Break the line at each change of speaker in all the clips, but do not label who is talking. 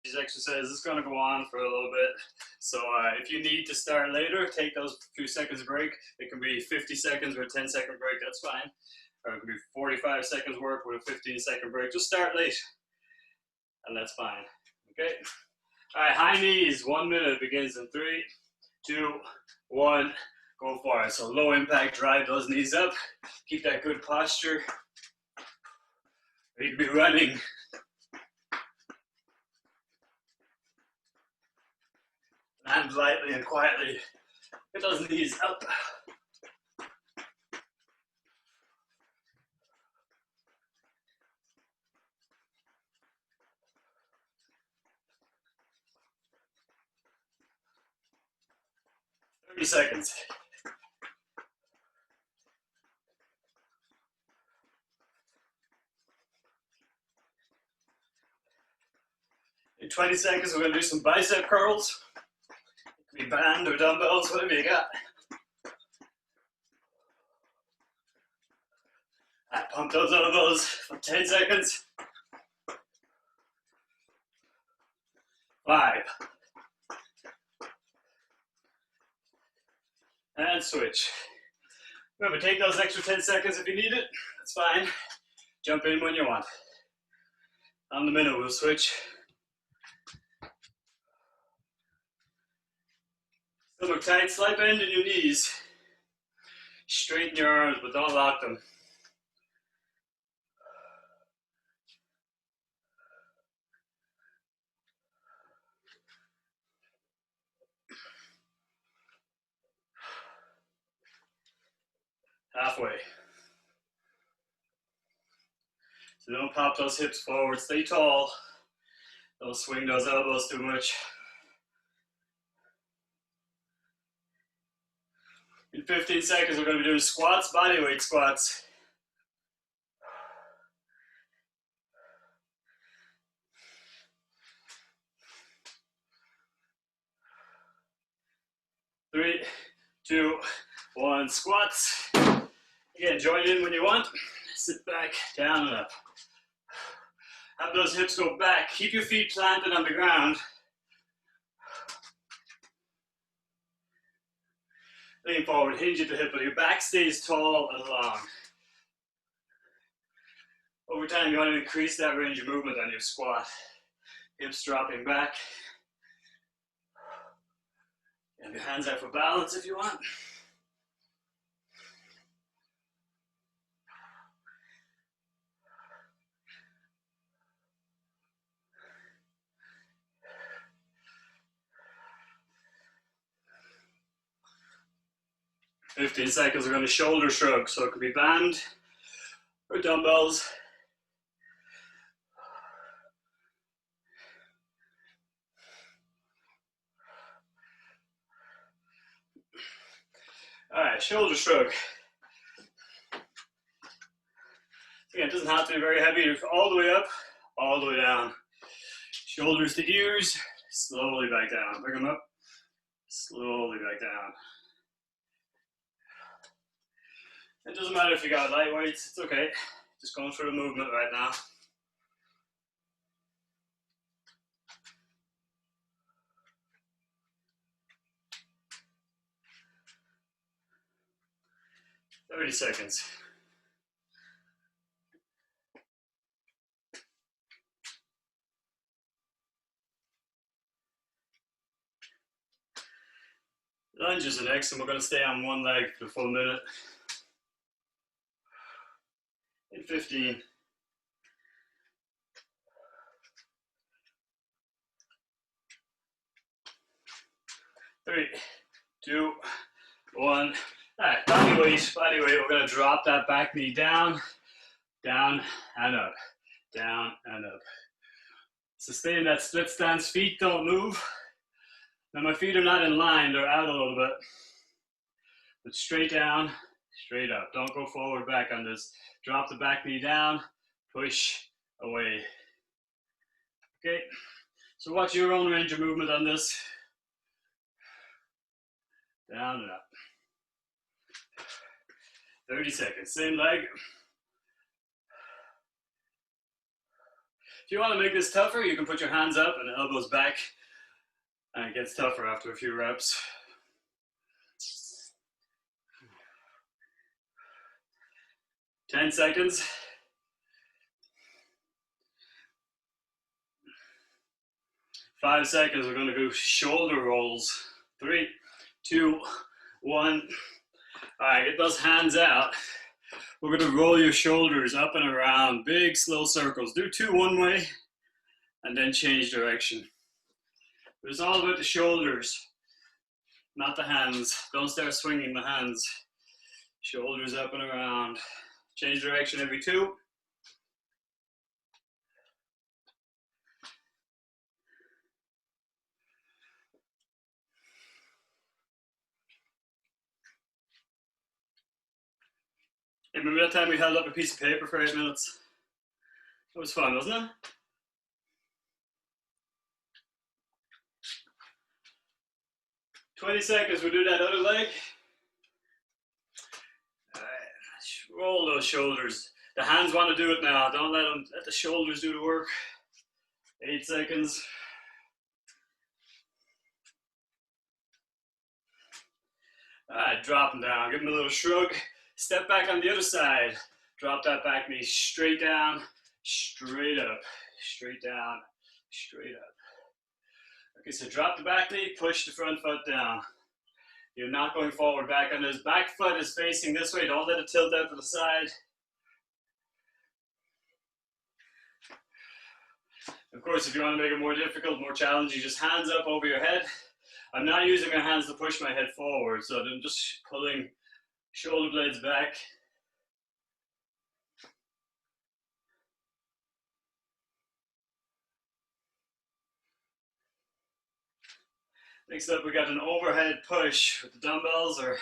these exercises. It's going to go on for a little bit. So if you need to start later, take those few seconds break. It can be 50 seconds or a 10-second break, that's fine. Or it can be 45 seconds work with a 15-second break. Just start late, and that's fine. Okay? All right, high knees, 1 minute begins in 3, 2, 1, go for it. So low impact, drive those knees up. Keep that good posture. You could be running. Land lightly and quietly. Get those knees up. Seconds. In 20 seconds, we're going to do some bicep curls. It can be band or dumbbells, whatever you got. Pump those elbows for 10 seconds. 5. And switch. Remember, take those extra 10 seconds if you need it. That's fine. Jump in when you want. On the minute, we'll switch. Stomach tight, slight bend in your knees. Straighten your arms, but don't lock them. Halfway. So don't pop those hips forward, stay tall. Don't swing those elbows too much. In 15 seconds, we're going to be doing squats, bodyweight squats. Three, 2, 1, squats. Again, join in when you want. Sit back, down and up. Have those hips go back. Keep your feet planted on the ground. Lean forward, hinge at the hip, but your back stays tall and long. Over time, you want to increase that range of movement on your squat. Hips dropping back. Have your hands out for balance if you want. In 15 seconds, we're going to shoulder shrug. So it could be band or dumbbells. All right, shoulder shrug. Again, it doesn't have to be very heavy. All the way up, all the way down. Shoulders to ears, slowly back down. Bring them up, slowly back down. It doesn't matter if you got light weights, it's okay. Just going through the movement right now. "30 seconds. Lunges are next, and we're going to stay on one leg for the full minute. In 15. 3, 2, 1. All right, body weight. We're going to drop that back knee down, down and up, down and up. Sustain that split stance. Feet don't move. Now my feet are not in line, they're out a little bit. But straight down, straight up. Don't go forward, back on this. Drop the back knee down, push away. Okay, so watch your own range of movement on this. Down and up. 30 seconds, same leg. If you want to make this tougher, you can put your hands up and elbows back, and it gets tougher after a few reps. 10 seconds. 5 seconds, we're going to go shoulder rolls. 3, 2, 1. All right, get those hands out. We're going to roll your shoulders up and around, big slow circles. Do 2 one way and then change direction. But it's all about the shoulders, not the hands. Don't start swinging the hands. Shoulders up and around. Change direction every 2. Hey, remember that time we held up a piece of paper for 8 minutes? That was fun, wasn't it? "20 seconds, we'll do that other leg. All right, roll those shoulders. The hands want to do it now. Don't let the shoulders do the work. 8 seconds. All right, drop them down. Give them a little shrug. Step back on the other side. Drop that back knee straight down, straight up, straight down, straight up. Okay, so drop the back knee, push the front foot down. You're not going forward back on this. Back foot is facing this way. Don't let it tilt out to the side. Of course, if you want to make it more difficult, more challenging, just hands up over your head. I'm not using my hands to push my head forward, so I'm just pulling shoulder blades back. Next up, we got an overhead push with the dumbbells, or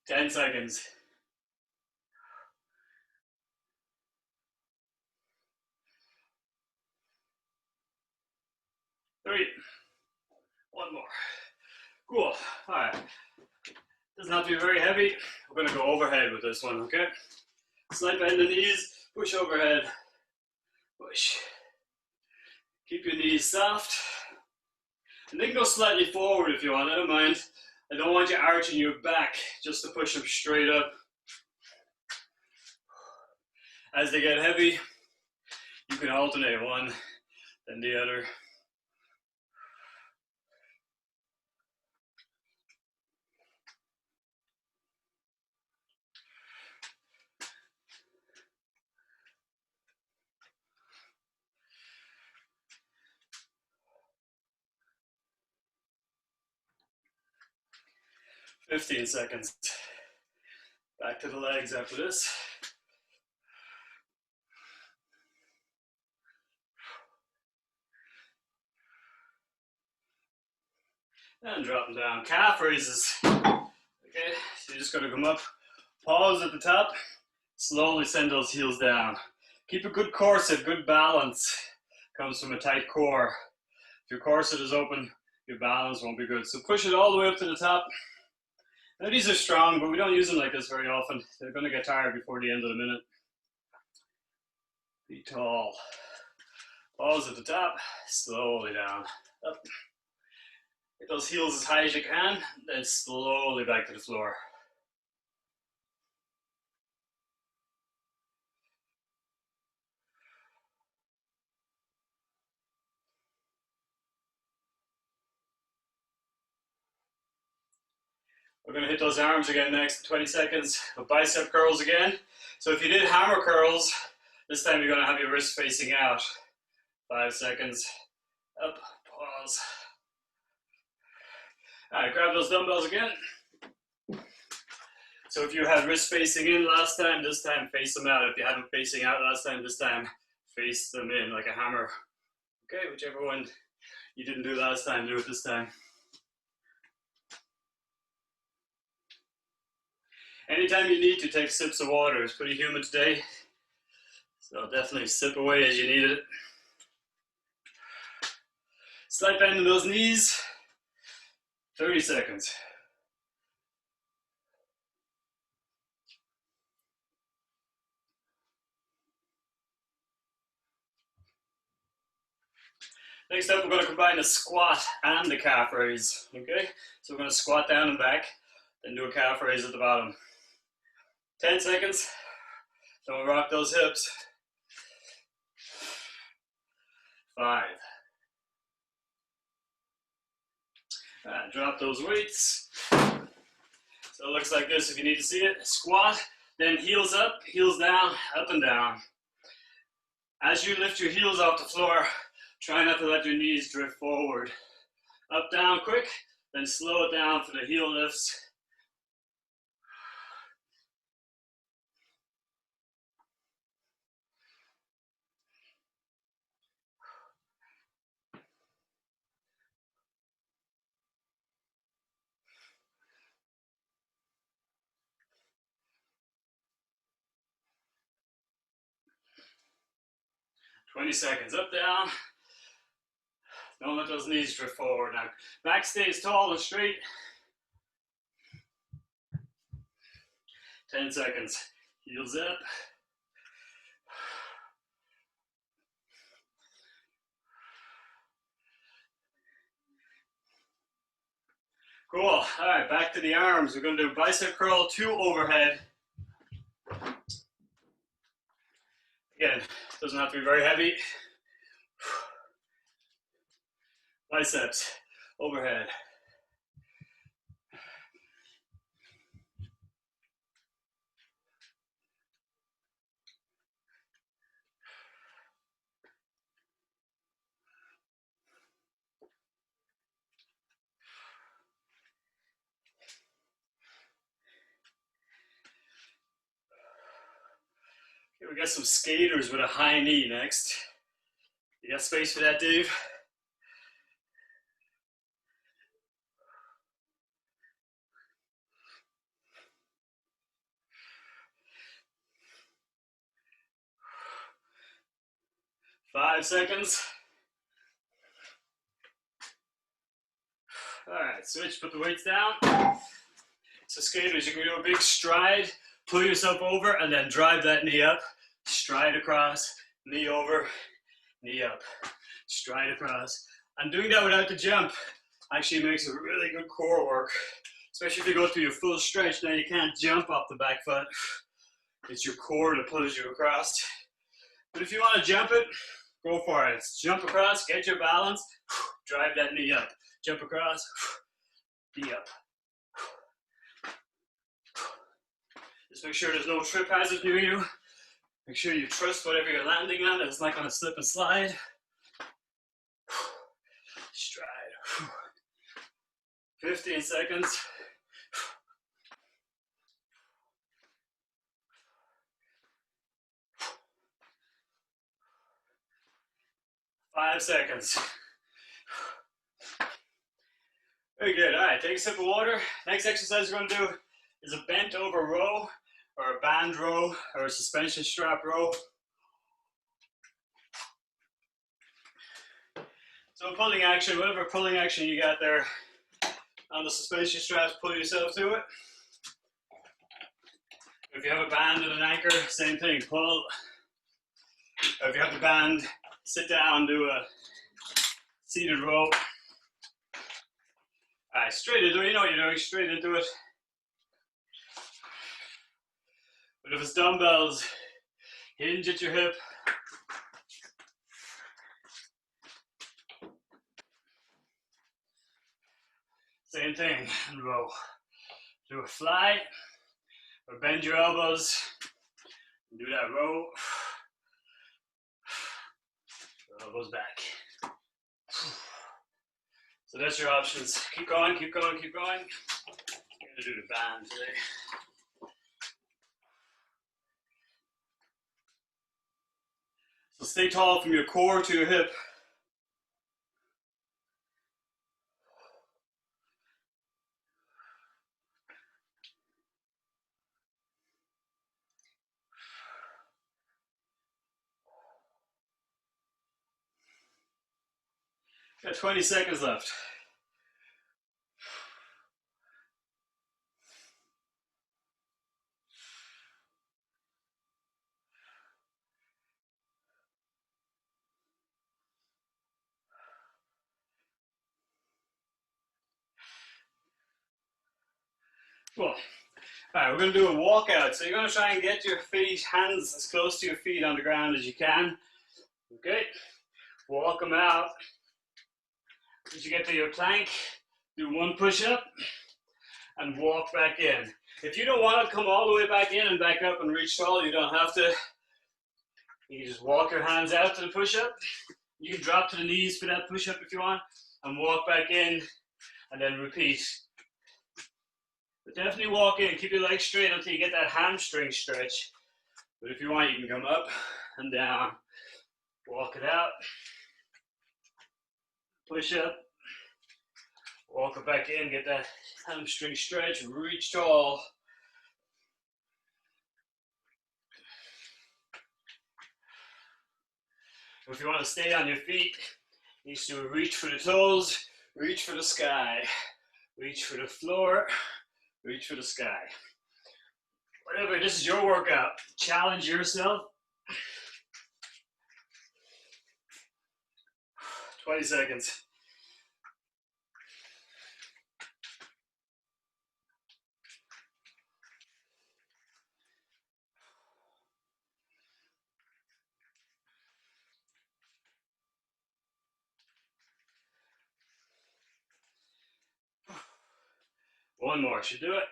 10 seconds. 3, 1 more. Cool. All right. Doesn't have to be very heavy. We're going to go overhead with this one, okay? Slight bend the knees, push overhead, push. Keep your knees soft. And then go slightly forward if you want, I don't mind. I don't want you arching your back, just to push them straight up. As they get heavy, you can alternate one, then the other. "15 seconds. Back to the legs after this. And drop them down. Calf raises. Okay, so you're just going to come up, pause at the top, slowly send those heels down. Keep a good corset, good balance. Comes from a tight core. If your corset is open, your balance won't be good. So push it all the way up to the top. Now these are strong, but we don't use them like this very often. They're going to get tired before the end of the minute. Be tall. Pause at the top, slowly down, up. Get those heels as high as you can, then slowly back to the floor. We're going to hit those arms again next, 20 seconds of bicep curls again. So if you did hammer curls, this time you're going to have your wrist facing out. 5 seconds, up, pause. All right, grab those dumbbells again. So if you had wrist facing in last time, this time face them out. If you had them facing out last time, this time face them in like a hammer. Okay, whichever one you didn't do last time, do it this time. Anytime you need to, take sips of water. It's pretty humid today, so definitely sip away as you need it. Slight bend in those knees. 30 seconds. Next up, we're going to combine the squat and the calf raise. Okay, so we're going to squat down and back, then do a calf raise at the bottom. 10 seconds. Don't rock those hips. 5. Drop those weights. So it looks like this if you need to see it. Squat, then heels up, heels down, up and down. As you lift your heels off the floor, try not to let your knees drift forward. Up, down, quick, then slow it down for the heel lifts. Twenty seconds, up, down. Don't let those knees drift forward. Now, back stays tall and straight. 10 seconds, heels up. Cool, all right, back to the arms. We're gonna do bicep curl, 2 overhead. Again, doesn't have to be very heavy. Biceps, overhead. Okay, we got some skaters with a high knee next. You got space for that, Dave? Five seconds. All right, switch, put the weights down. So skaters, you can do a big stride, pull yourself over, and then drive that knee up. Stride across, knee over, knee up. Stride across. And doing that without the jump actually makes a really good core work. Especially if you go through your full stretch, now you can't jump off the back foot. It's your core that pulls you across. But if you want to jump it, go for it. Jump across, get your balance, drive that knee up. Jump across, knee up. Just make sure there's no trip hazard near you. Make sure you trust whatever you're landing on, that it's not going to slip and slide. Stride. 15 seconds. 5 seconds. Very good. All right, take a sip of water. Next exercise we're going to do is a bent over row, or a band row, or a suspension strap row. So pulling action, whatever pulling action you got there on the suspension straps, pull yourself to it. If you have a band and an anchor, same thing, pull. Or if you have the band, sit down, do a seated row. All right, straight into it, you know what you're doing, straight into it. But if it's dumbbells, hinge at your hip. Same thing, and row. Do a fly, or bend your elbows, and do that row. Elbows back. So that's your options. Keep going, keep going, keep going. I'm gonna do the band today. So stay tall from your core to your hip. Got 20 seconds left. Cool. All right, we're going to do a walkout. So you're going to try and get your feet, hands as close to your feet on the ground as you can. Okay. Walk them out. As you get to your plank, do one push-up and walk back in. If you don't want to come all the way back in and back up and reach tall, you don't have to. You can just walk your hands out to the push-up. You can drop to the knees for that push-up if you want, and walk back in, and then repeat. But definitely walk in, keep your legs straight until you get that hamstring stretch. But if you want, you can come up and down. Walk it out. Push up. Walk it back in, get that hamstring stretch, reach tall. If you want to stay on your feet, you need to reach for the toes, reach for the sky, reach for the floor, reach for the sky. Whatever, this is your workout. Challenge yourself. 20 seconds. One more should do it.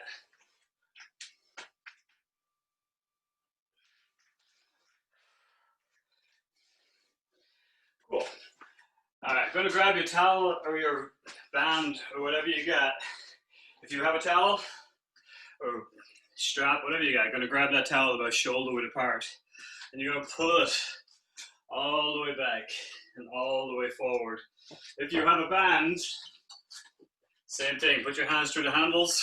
Cool. All right, going to grab your towel or your band or whatever you got. If you have a towel or strap, whatever you got, going to grab that towel about shoulder width apart. And you're going to pull it all the way back and all the way forward. If you have a band, same thing. Put your hands through the handles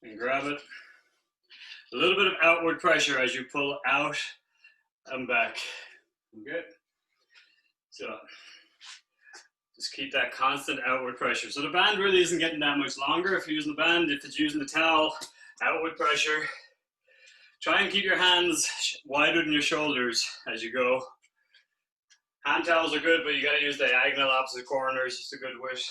and grab it. A little bit of outward pressure as you pull out and back. Okay? So just keep that constant outward pressure. So the band really isn't getting that much longer if you're using the band. If it's using the towel, outward pressure. Try and keep your hands wider than your shoulders as you go. Hand towels are good, but you got to use diagonal opposite corners. It's a good width.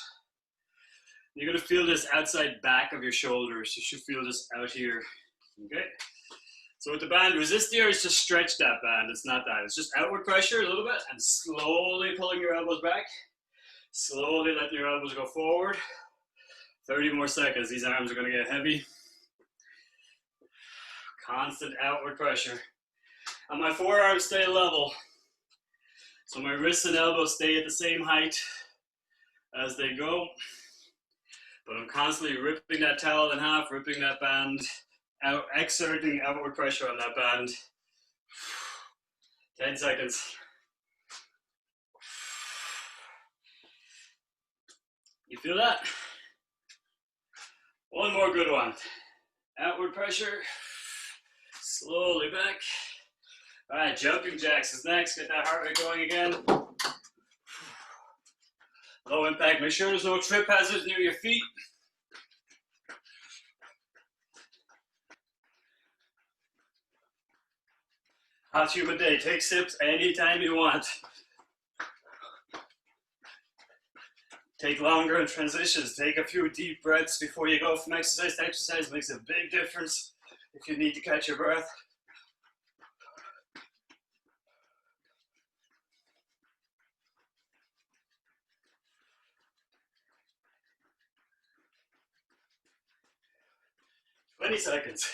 You're going to feel this outside back of your shoulders. You should feel this out here. Okay? So with the band, resist the urge to stretch that band. It's not that. It's just outward pressure a little bit and slowly pulling your elbows back. Slowly letting your elbows go forward. 30 more seconds. These arms are going to get heavy. Constant outward pressure. And my forearms stay level. So my wrists and elbows stay at the same height as they go. But I'm constantly ripping that towel in half, ripping that band out, exerting outward pressure on that band. 10 seconds. You feel that? One more good one. Outward pressure. Slowly back. All right, jumping jacks is next. Get that heart rate going again. Low impact. Make sure there's no trip hazards near your feet. Hot humid day. Take sips anytime you want. Take longer in transitions. Take a few deep breaths before you go from exercise to exercise. Makes a big difference if you need to catch your breath. Twenty seconds.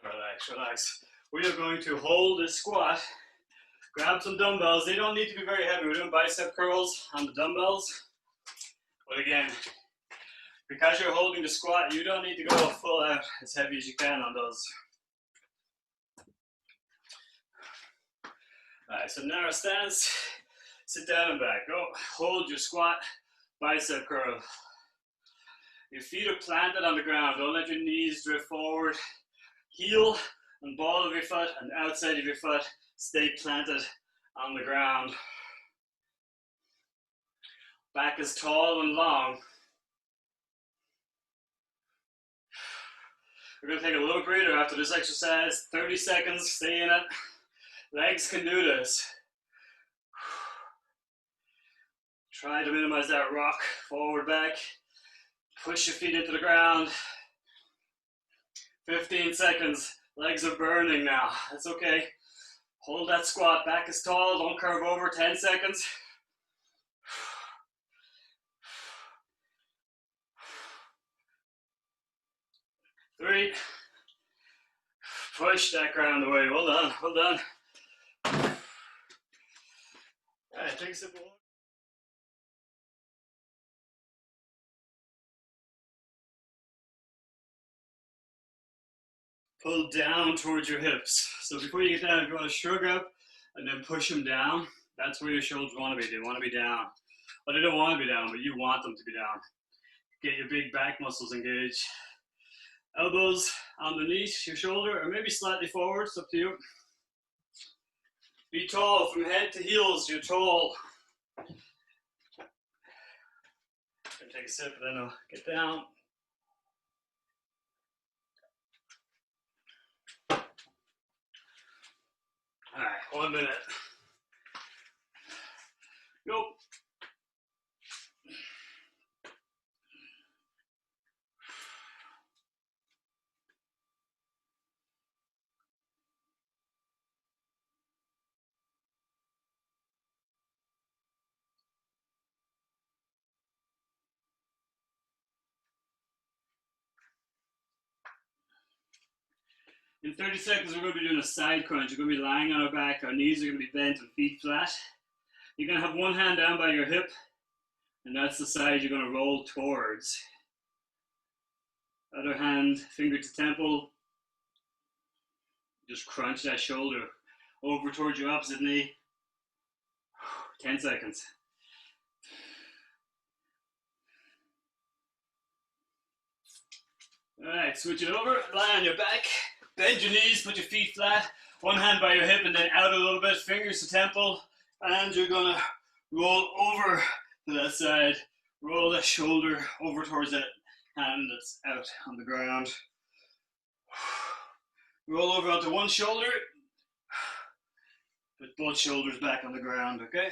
Relax, relax. We are going to hold this squat. Grab some dumbbells. They don't need to be very heavy. We're doing bicep curls on the dumbbells. But again, because you're holding the squat, you don't need to go full out as heavy as you can on those. All right, so narrow stance. Sit down and back. Go. Hold your squat, bicep curl. Your feet are planted on the ground. Don't let your knees drift forward. Heel and ball of your foot and outside of your foot stay planted on the ground. Back is tall and long. We're going to take a little breather after this exercise. 30 seconds, stay in it. Legs can do this. Try to minimize that rock, forward, back. Push your feet into the ground. 15 seconds. Legs are burning now. That's okay. Hold that squat. Back is tall. Don't curve over. 10 seconds. Three. Push that ground away. Well done. Well done. All right, take a sip of water. Pull down towards your hips. So before you get down, if you want to shrug up and then push them down, that's where your shoulders want to be. They want to be down. Well, they don't want to be down, but you want them to be down. Get your big back muscles engaged. Elbows underneath your shoulder, or maybe slightly forward, it's up to you. Be tall from head to heels, you're tall. Take a sip, and then I'll get down. All right, 1 minute. Go. In 30 seconds, we're going to be doing a side crunch. We're going to be lying on our back. Our knees are going to be bent and feet flat. You're going to have one hand down by your hip, and that's the side you're going to roll towards. Other hand, finger to temple. Just crunch that shoulder over towards your opposite knee. 10 seconds. All right, switch it over. Lie on your back. Bend your knees, put your feet flat. One hand by your hip and then out a little bit. Fingers to temple. And you're going to roll over to that side. Roll that shoulder over towards that hand that's out on the ground. Roll over onto one shoulder. Put both shoulders back on the ground, okay?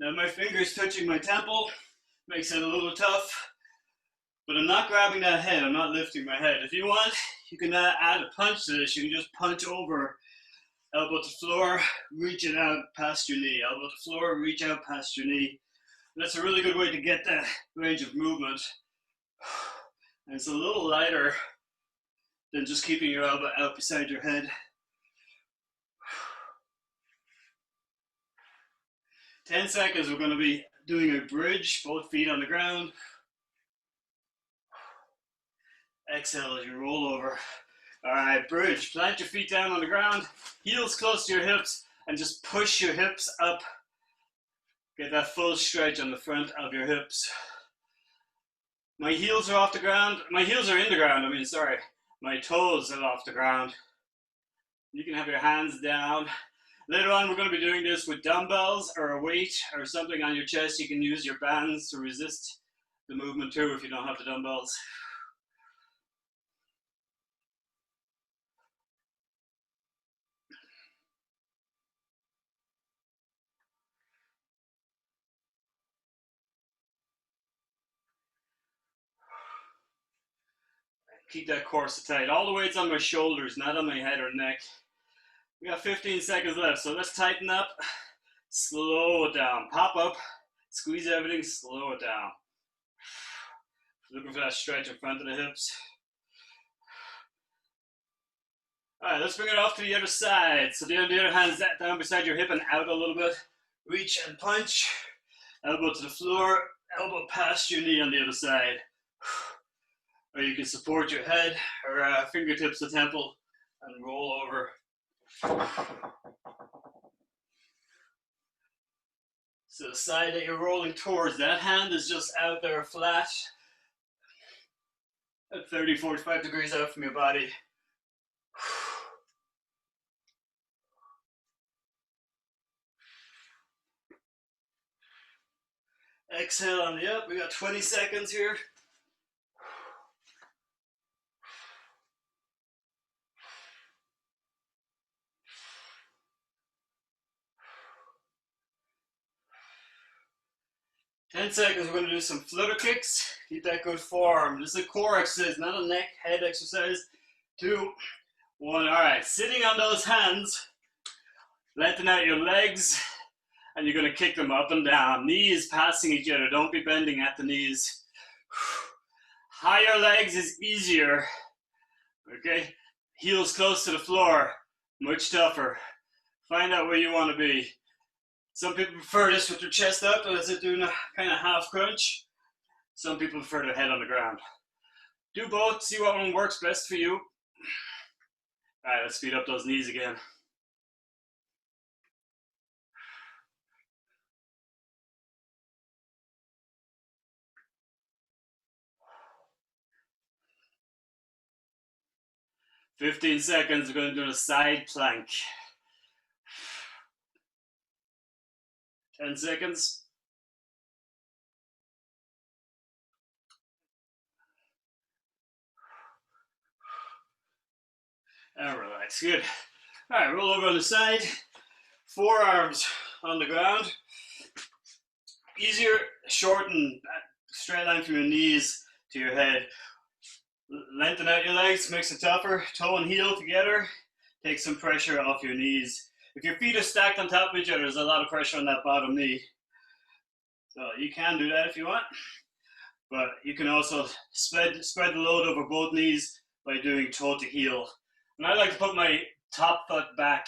Now my fingers touching my temple makes it a little tough. But I'm not grabbing that head, I'm not lifting my head. If you want, you can add a punch to this. You can just punch over, elbow to floor, reach it out past your knee. Elbow to floor, reach out past your knee. That's a really good way to get that range of movement. And it's a little lighter than just keeping your elbow out beside your head. 10 seconds, we're going to be doing a bridge, both feet on the ground. Exhale as you roll over. All right, bridge. Plant your feet down on the ground, heels close to your hips, and just push your hips up. Get that full stretch on the front of your hips. My heels are off the ground. My heels are in the ground, sorry. My toes are off the ground. You can have your hands down. Later on, we're going to be doing this with dumbbells or a weight or something on your chest. You can use your bands to resist the movement too if you don't have the dumbbells. Keep that core tight. All the weight's on my shoulders, not on my head or neck. We got 15 seconds left, so let's tighten up. Slow it down. Pop up, squeeze everything, slow it down. Looking for that stretch in front of the hips. All right, let's bring it off to the other side. So the other hand's down beside your hip and out a little bit. Reach and punch. Elbow to the floor, elbow past your knee on the other side. Or you can support your head or fingertips to temple and roll over. So the side that you're rolling towards, that hand is just out there flat at 30, 45 degrees out from your body. exhale on the up. We got 20 seconds here. Ten seconds, we're going to do some flutter kicks. Keep that good forearm. This is a core exercise, not a neck, head exercise. 2, 1. All right, sitting on those hands, lengthen out your legs, and you're going to kick them up and down. Knees passing each other. Don't be bending at the knees. Higher legs is easier. Okay? Heels close to the floor. Much tougher. Find out where you want to be. Some people prefer this with their chest up as they're doing a kind of half crunch. Some people prefer their head on the ground. Do both. See what one works best for you. All right, let's speed up those knees again. "15 seconds, we're going to do a side plank. 10 seconds. And relax, good. All right, roll over on the side. Forearms on the ground. Easier, shorten, straight line from your knees to your head. Lengthen out your legs, makes it tougher. Toe and heel together. Take some pressure off your knees. If your feet are stacked on top of each other, there's a lot of pressure on that bottom knee. So you can do that if you want. But you can also spread the load over both knees by doing toe to heel. And I like to put my top foot back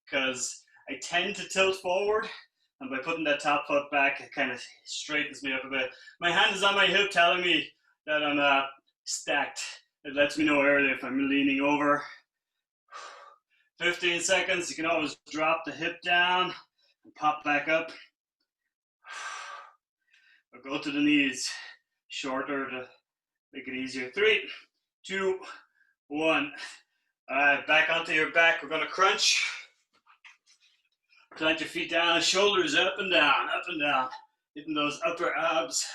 because I tend to tilt forward, and by putting that top foot back, it kind of straightens me up a bit. My hand is on my hip telling me that I'm stacked. It lets me know early if I'm leaning over. 15 seconds, you can always drop the hip down and pop back up. Or go to the knees, shorter to make it easier. 3, 2, 1. All right, back onto your back. We're gonna crunch. Plant your feet down, shoulders up and down, hitting those upper abs.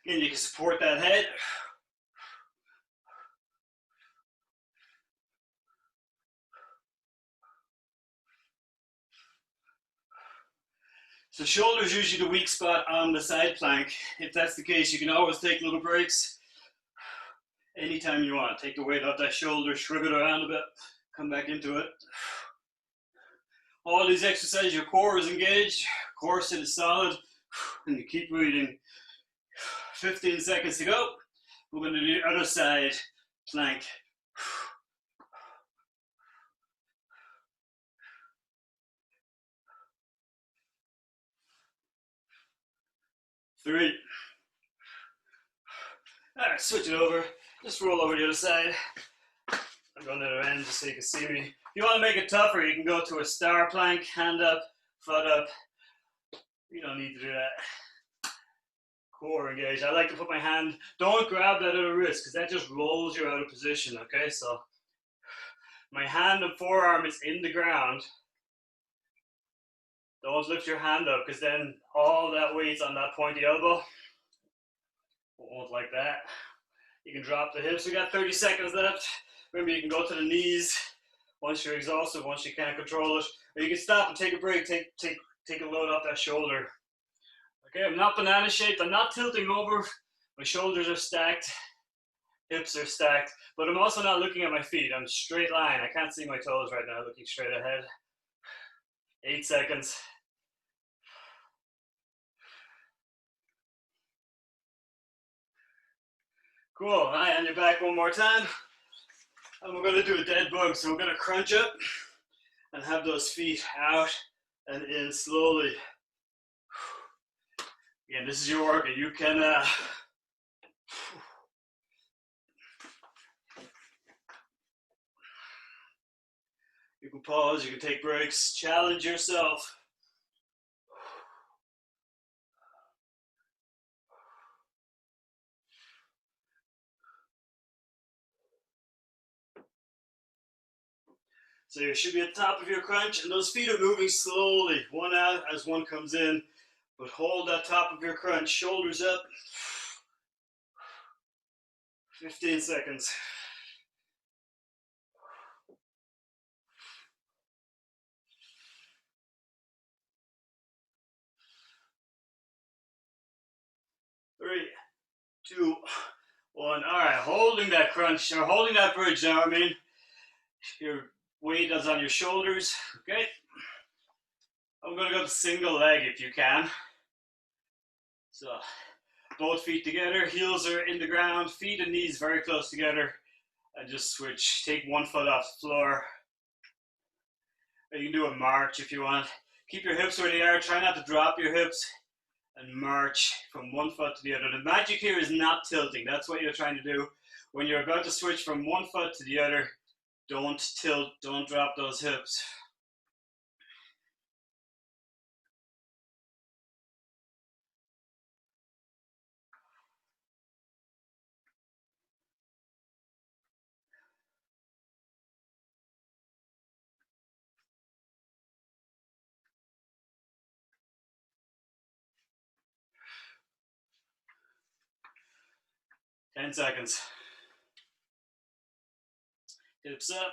Again, you can support that head. So shoulder is usually the weak spot on the side plank. If that's the case, you can always take little breaks anytime you want. Take the weight off that shoulder, shrug it around a bit, come back into it. All these exercises, your core is engaged, core sit is solid, and you keep breathing. 15 seconds to go. We're going to do the other side plank. 3. All right, switch it over. Just roll over the other side. I'm going to the other end just so you can see me. If you want to make it tougher, you can go to a star plank, hand up, foot up. You don't need to do that. Core engaged. I like to put my hand, don't grab that other wrist because that just rolls you out of position, okay? So my hand and forearm is in the ground. Don't lift your hand up because then all that weight's on that pointy elbow. Won't like that. You can drop the hips. We got 30 seconds left. Remember, you can go to the knees once you're exhausted, once you can't control it. Or you can stop and take a break, take a load off that shoulder. Okay, I'm not banana shaped. I'm not tilting over. My shoulders are stacked. Hips are stacked. But I'm also not looking at my feet. I'm straight line. I can't see my toes right now, looking straight ahead. 8 seconds. Cool. All right, on your back one more time. And we're going to do a dead bug. So we're going to crunch up and have those feet out and in slowly. Again, this is your workout. You can pause, you can take breaks, challenge yourself. So you should be at the top of your crunch, and those feet are moving slowly, one out as one comes in, but hold that top of your crunch, shoulders up. 15 seconds. Three, two, one. All right, holding that crunch, or holding that bridge now, your weight is on your shoulders, okay? I'm gonna go to single leg if you can. So, both feet together, heels are in the ground, feet and knees very close together, and just switch. Take one foot off the floor. Or you can do a march if you want. Keep your hips where they are, try not to drop your hips, and march from one foot to the other. The magic here is not tilting, that's what you're trying to do. When you're about to switch from one foot to the other, don't tilt, don't drop those hips. Ten seconds. Hips up.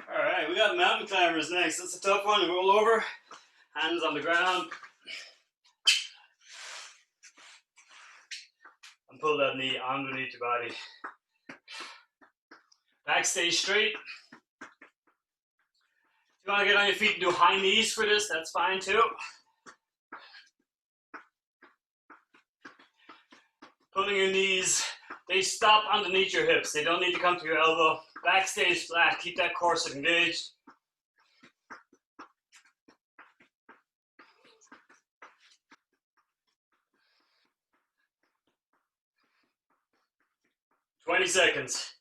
All right, we got mountain climbers next. That's a tough one. Roll over, hands on the ground. And pull that knee underneath your body. Back stay straight. If you want to get on your feet and do high knees for this, that's fine too. Pulling your knees, they stop underneath your hips. They don't need to come to your elbow. Back stays flat. Keep that core engaged. "20 seconds.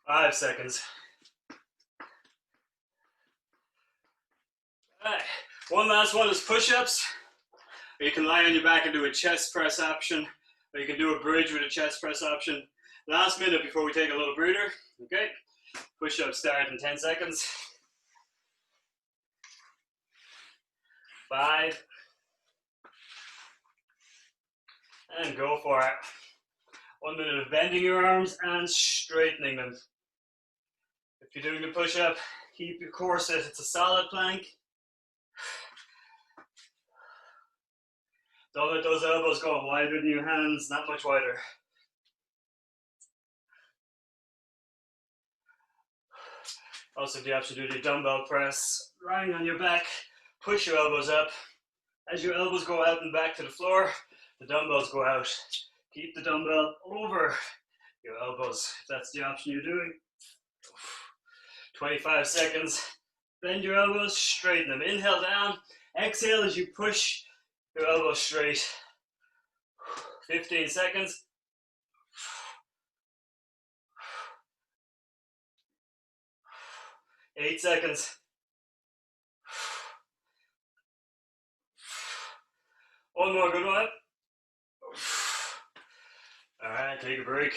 "5 seconds. All right. One last one is push-ups. Or you can lie on your back and do a chest press option, or you can do a bridge with a chest press option. Last minute before we take a little breather, okay? Push-ups start in 10 seconds. 5. And go for it. 1 minute of bending your arms and straightening them. If you're doing the push-up, keep your core set. It's a solid plank. Don't let those elbows go wider than your hands, not much wider. Also, the option to do the dumbbell press, lying on your back, push your elbows up. As your elbows go out and back to the floor, the dumbbells go out. Keep the dumbbell over your elbows, if that's the option you're doing. 25 seconds. Bend your elbows, straighten them. Inhale down, exhale as you push your elbows straight. 15 seconds. 8 seconds. One more good one. All right, take a break.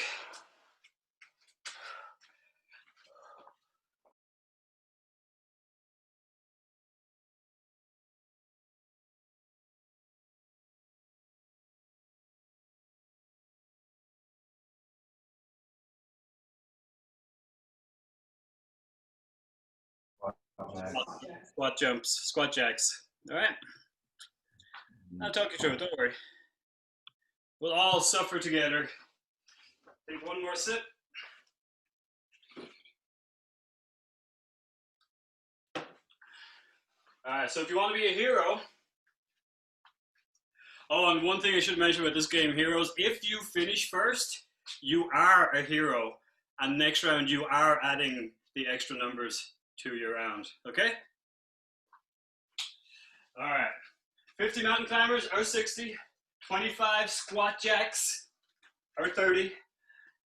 Squat jumps, squat jacks. All right. I'll talk you through it, don't worry. We'll all suffer together. Take one more sip. All right, so if you want to be a hero, oh, and one thing I should mention about this game, heroes, if you finish first, you are a hero. And next round, you are adding the extra numbers to your round, okay? All right, 50 mountain climbers or 60, 25 squat jacks or 30,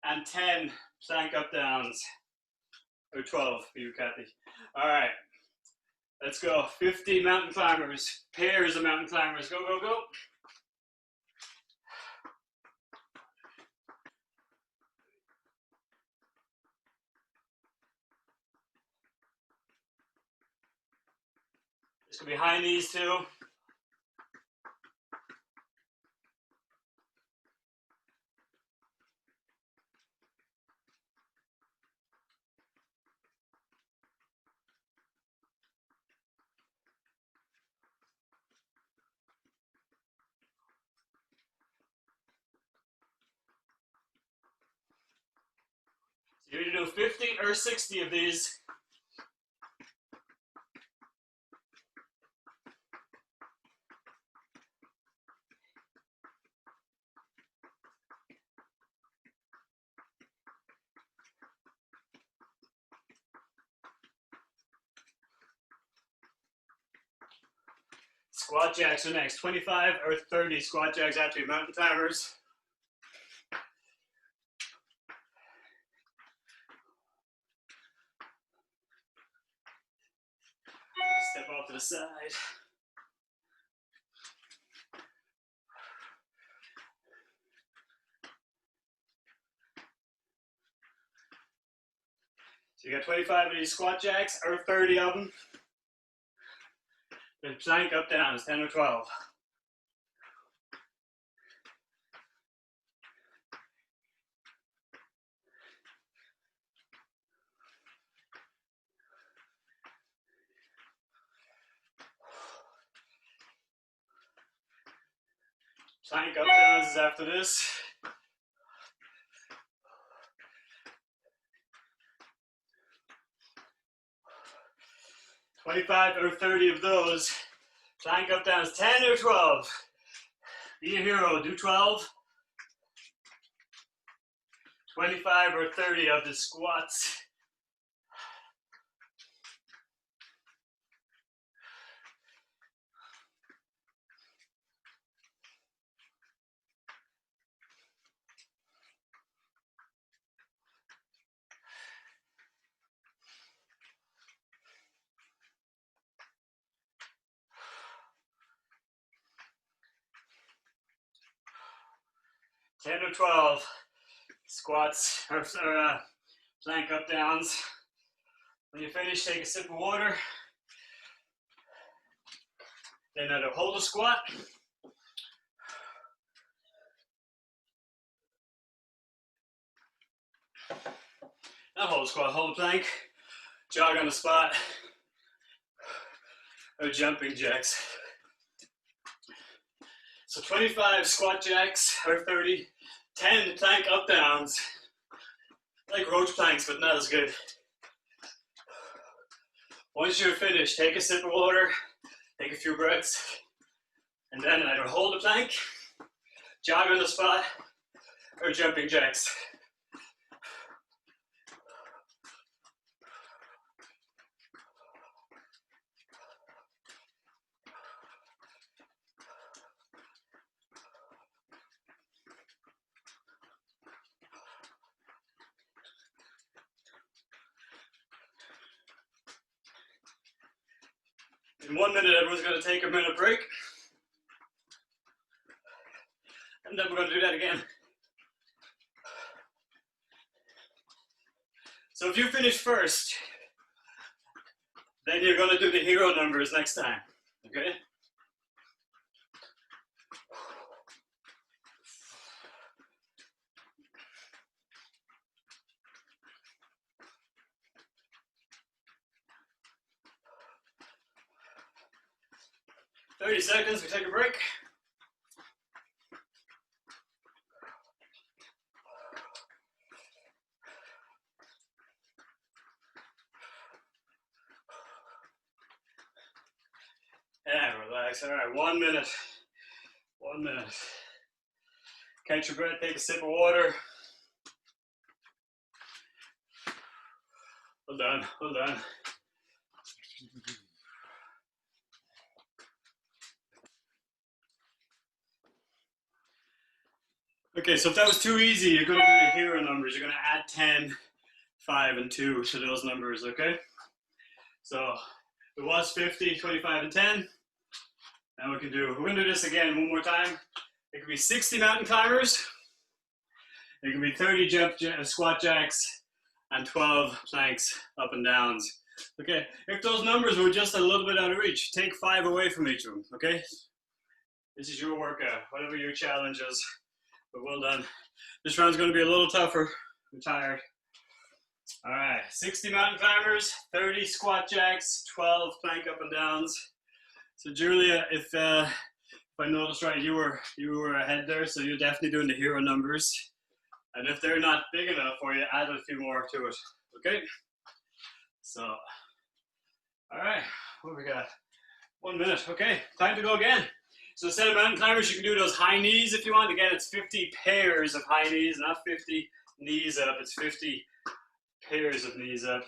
and 10 plank up downs. or 12 for you, Kathy. All right, let's go. 50 mountain climbers, pairs of mountain climbers. Go, go, go. Just go behind these two. So you're gonna do 50 or 60 of these. Squat jacks are next. 25 or 30 squat jacks after your mountain climbers. Step off to the side. So you got 25 of these squat jacks or 30 of them. Then plank up down is 10 or 12. Plank up downs is after this. $25 or 30 of those. Plank up downs, 10 or 12. Be a hero, do 12. 25 or 30 of the squats. Ten or 12 squats or plank up downs. When you finish, take a sip of water. Then either hold a squat. Not hold a squat, hold a plank. Jog on the spot. Or jumping jacks. So 25 squat jacks or 30. 10 plank up downs. Like roach planks, but not as good. Once you're finished, take a sip of water, take a few breaths, and then either hold the plank, jog on the spot, or jumping jacks. In 1 minute, everyone's going to take a minute break. And then we're going to do that again. So if you finish first, then you're going to do the hero numbers next time. Okay? "30 seconds, we take a break. And relax. All right, 1 minute. 1 minute. Catch your breath, take a sip of water. Hold on, hold on. Okay, so if that was too easy, you're going to do the hero numbers. You're going to add 10 5 and 2 to those numbers, okay? So it was 50, 25, and 10. Now we're gonna do this again one more time. It could be 60 mountain climbers. It could be 30 squat jacks and 12 planks up and downs. Okay, if those numbers were just a little bit out of reach, take 5 away from each of them, okay? This is your workout, whatever your challenge is, but well done. This round's gonna be a little tougher. I'm tired. All right, 60 mountain climbers, 30 squat jacks, 12 plank up and downs. So Julia, if I noticed right, you were ahead there, so you're definitely doing the hero numbers. And if they're not big enough for you, add a few more to it, okay? So, all right, what we got? 1 minute, okay, time to go again. So instead of mountain climbers, you can do those high knees if you want. Again, it's 50 pairs of high knees, not 50 knees up, it's 50 pairs of knees up.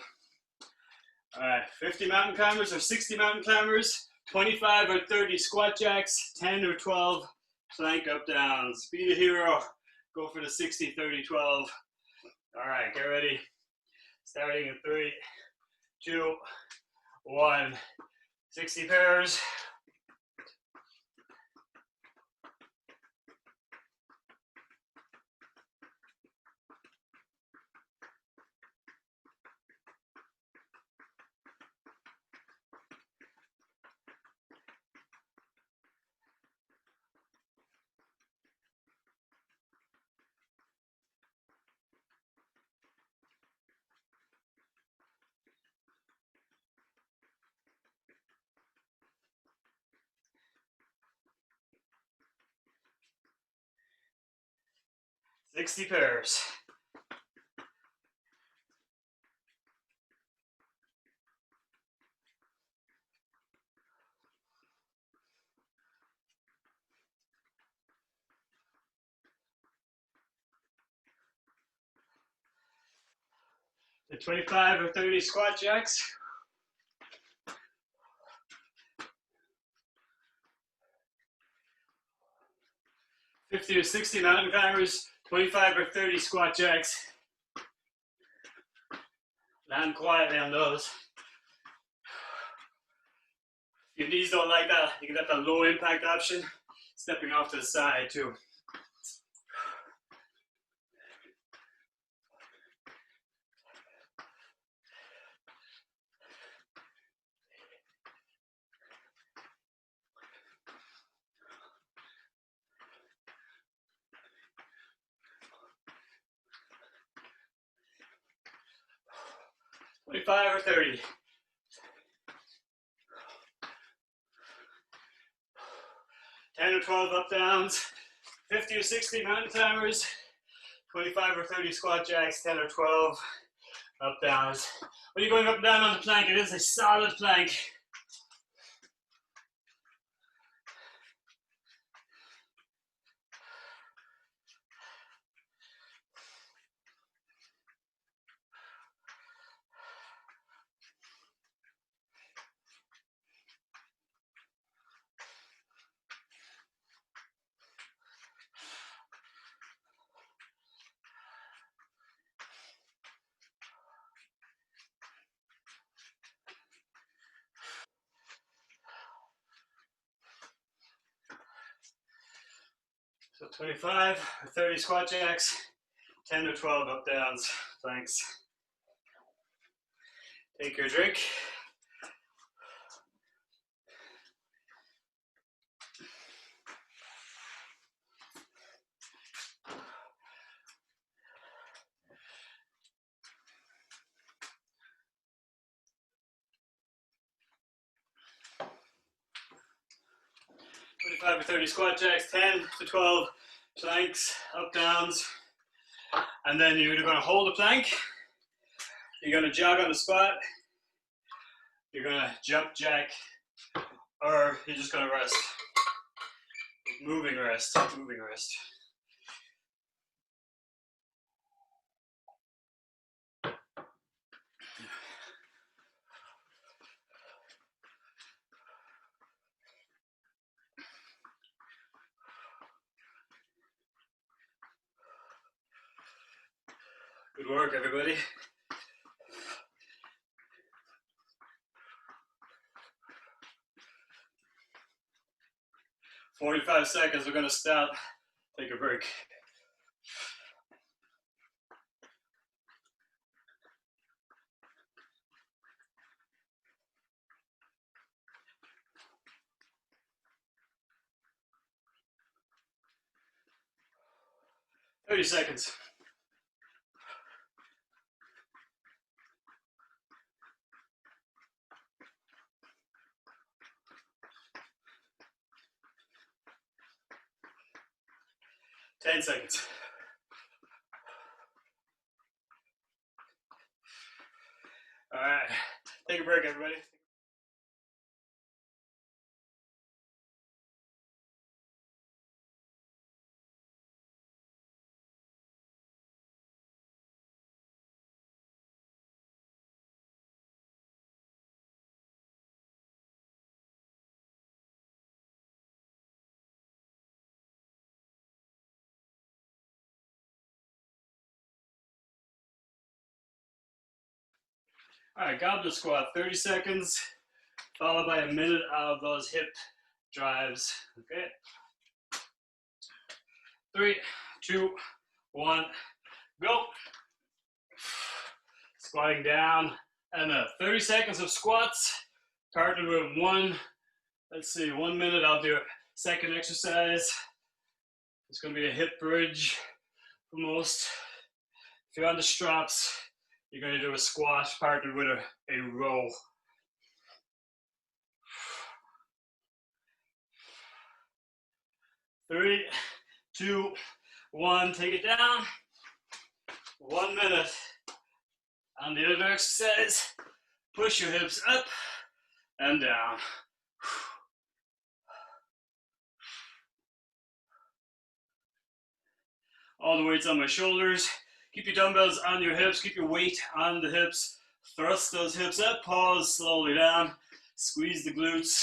All right, 50 mountain climbers or 60 mountain climbers, 25 or 30 squat jacks, 10 or 12 plank up downs. Be the hero, go for the 60, 30, 12. All right, get ready. Starting in 3, 2, 1. 60 pairs. Sixty pairs. The 25 or 30 squat jacks. 50 or 60 mountain climbers, 25 or 30 squat jacks. Land quietly on those. If your knees don't like that, you can get the low impact option, stepping off to the side too. Twenty-five or 30. 10 or 12 up downs, 50 or 60 mountain climbers, 25 or 30 squat jacks, 10 or 12 up downs. When you're going up and down on the plank, it is a solid plank. So 25 or 30 squat jacks, 10 or 12 up downs, planks. Take your drink. Or 30 squat jacks, 10 to 12 planks, up downs. And then you're either going to hold the plank, you're going to jog on the spot, you're going to jump jack, or you're just going to rest. Moving rest, moving rest. Good work, everybody. 45 seconds, we're gonna stop, take a break. Thirty seconds. Ten seconds. All right, take a break, everybody. All right, goblet squat, 30 seconds, followed by a minute of those hip drives. Okay. 3, 2, 1, go. Squatting down and up. 30 seconds of squats, partnered with let's see, 1 minute. I'll do a second exercise. It's going to be a hip bridge for most. If you're on the straps, you're going to do a squat partnered with a row. Three, 2, 1, take it down. 1 minute. On the other exercise, push your hips up and down. All the weight's on my shoulders. Keep your dumbbells on your hips, keep your weight on the hips. Thrust those hips up, pause slowly down. Squeeze the glutes.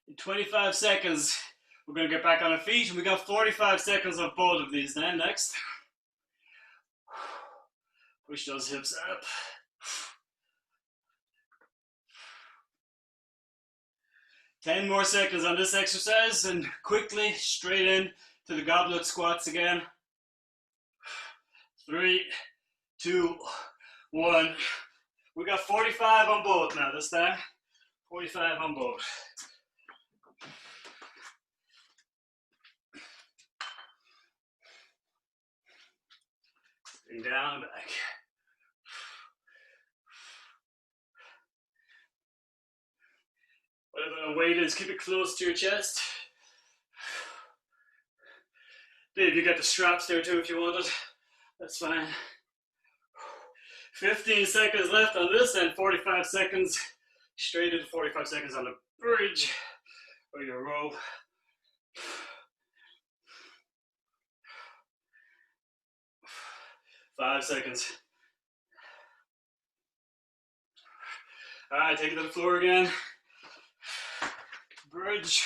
In 25 seconds, we're going to get back on our feet, and we got 45 seconds of both of these then. Next. Push those hips up. 10 more seconds on this exercise, and quickly straight in to the goblet squats again. 3, 2, 1. We got 45 on both now this time. 45 on both. And down and back. Whatever the weight is, keep it close to your chest. Dave, you got the straps there too if you want it. That's fine. 15 seconds left on this and 45 seconds straight into 45 seconds on the bridge or your row. 5 seconds. All right, take it to the floor again. Bridge.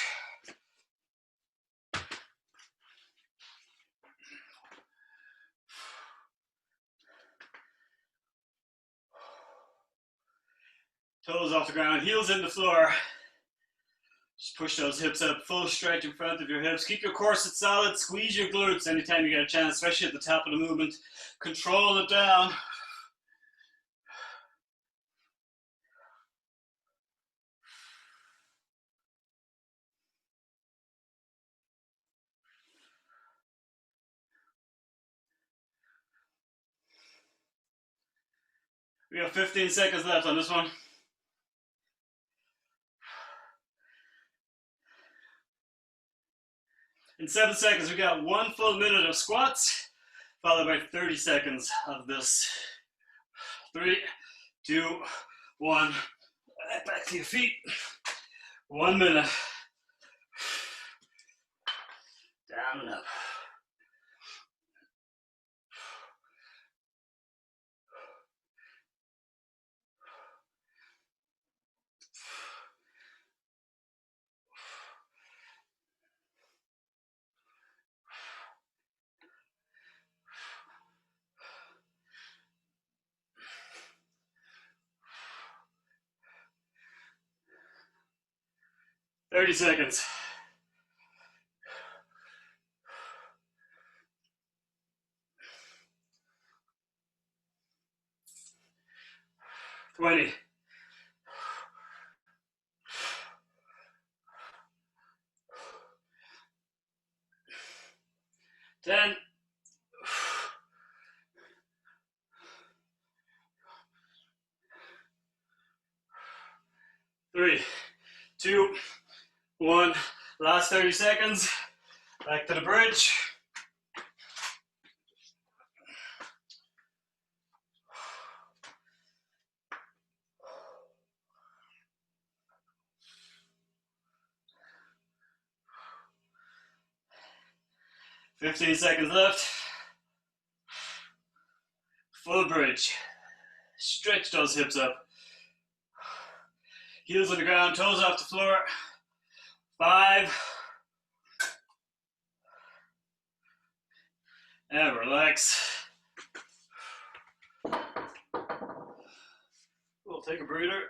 Toes off the ground, heels in the floor. Just push those hips up, full stretch in front of your hips. Keep your corset solid, squeeze your glutes anytime you get a chance, especially at the top of the movement. Control it down. We have 15 seconds left on this one. In 7 seconds, we got 1 full minute of squats, followed by 30 seconds of this. 3, 2, 1. Back to your feet. 1 minute. Down and up. 30 seconds. 20. 10. 3, 2, 1. Last 30 seconds. Back to the bridge. Fifteen seconds left. Full bridge. Stretch those hips up. Heels on the ground, toes off the floor. 5. And relax. We'll take a breather.